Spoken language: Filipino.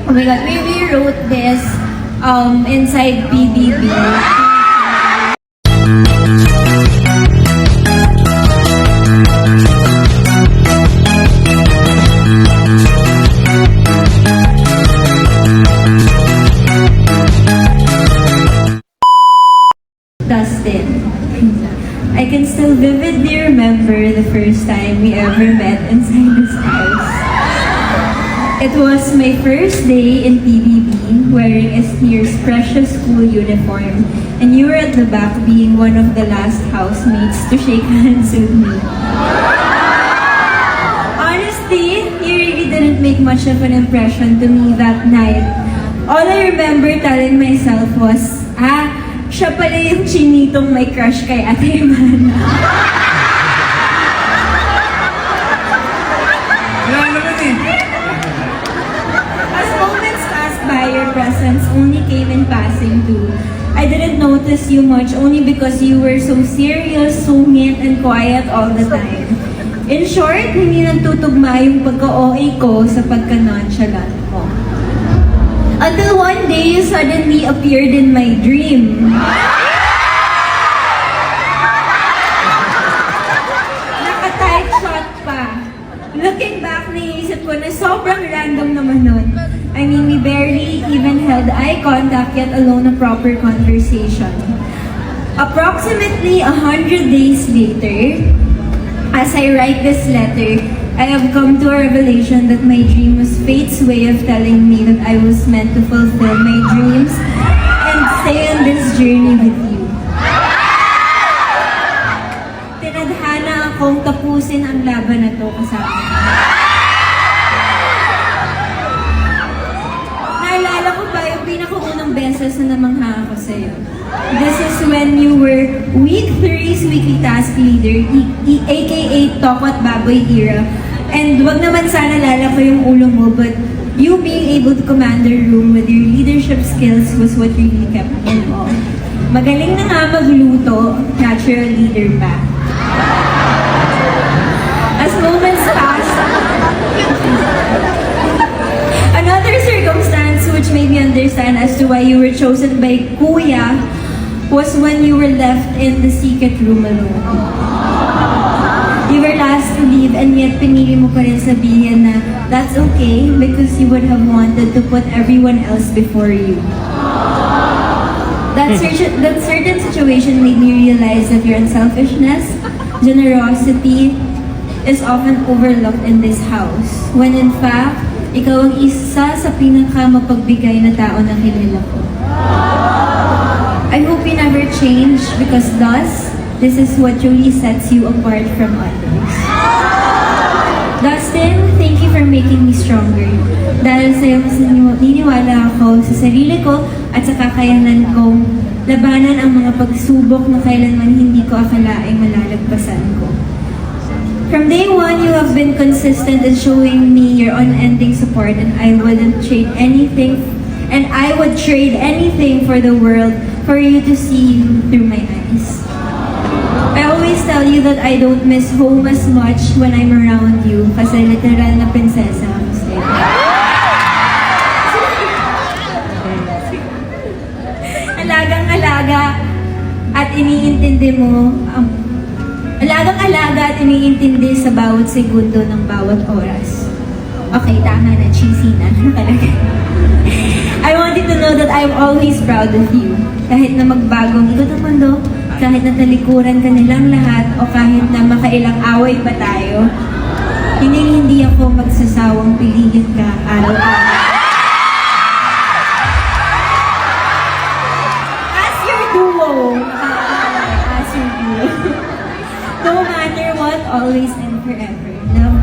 Oh my God, we wrote this inside PBB. Dustin. I can still vividly remember the first time we ever met inside this house. It was my first day in PBB, wearing Esneer's precious school uniform, and you were at the back being one of the last housemates to shake hands with me. Honestly, you really didn't make much of an impression to me that night. All I remember telling myself was, siya pala yung chinitong may crush kay Ate Emana. Wala naman eh. As moments passed by, your presence only came in passing too. I didn't notice you much only because you were so serious, sungit, and quiet all the time. In short, hindi nagtutugma yung pagka-OA ko sa pagka-nonchalant mo. Until one day, you suddenly appeared in my dream. Naka-tight shot pa. Looking back, naisip ko na sobrang random naman nun. I mean, we barely even held eye contact, yet alone a proper conversation. Approximately 100 days later, as I write this letter, I have come to a revelation that my dream was fate's way of telling me that I was meant to fulfill my dreams and stay on this journey with you. Tinadhana akong tapusin ang laban na to kasama. Naalala ko ba yung pinakaunang beses na namangha ako sa'yo? This is when you were Week 3's Weekly Task Leader, aka Tokot Baboy era. And wag naman sana lala ko yung ulo mo, but you being able to command the room with your leadership skills was what really kept me in awe. Magaling na nga magluto, natural leader pa. As moments passed, another circumstance which made me understand as to why you were chosen by Kuya was when you were left in the secret room alone. You were last to leave and yet pinili mo pa rin sabihin na that's okay because you would have wanted to put everyone else before you. That certain situation made me realize that your unselfishness, generosity, is often overlooked in this house. When in fact, ikaw ang isa sa pinaka-mapagbigay na tao na kilala ko. I hope you never change because thus, this is what truly sets you apart from others. Dustin, thank you for making me stronger. Dahil sa'yo, mas niniwala ako sa sarili ko at sa kakayanan kong labanan ang mga pagsubok na kailanman hindi ko akalaing malalagpasan ko. From day one, you have been consistent in showing me your unending support, and I wouldn't trade anything, and I would trade anything for the world for you to see you through my eyes. I always tell you that I don't miss home as much when I'm around you kasi literal na prinsesa ako sa'yo. Alagang-alaga at iniintindi mo alagang-alaga at iniintindi sa bawat segundo ng bawat oras. Okay, tama na, cheesy na talaga. I want you to know that I'm always proud of you. Kahit na magbagong ikot ang mundo, kahit na talikuran ka nilang lahat, o kahit na makailang away pa tayo, hindi ako magsasawang piliin ka araw-araw. As your duo. As your duo. No matter what, always and forever. Love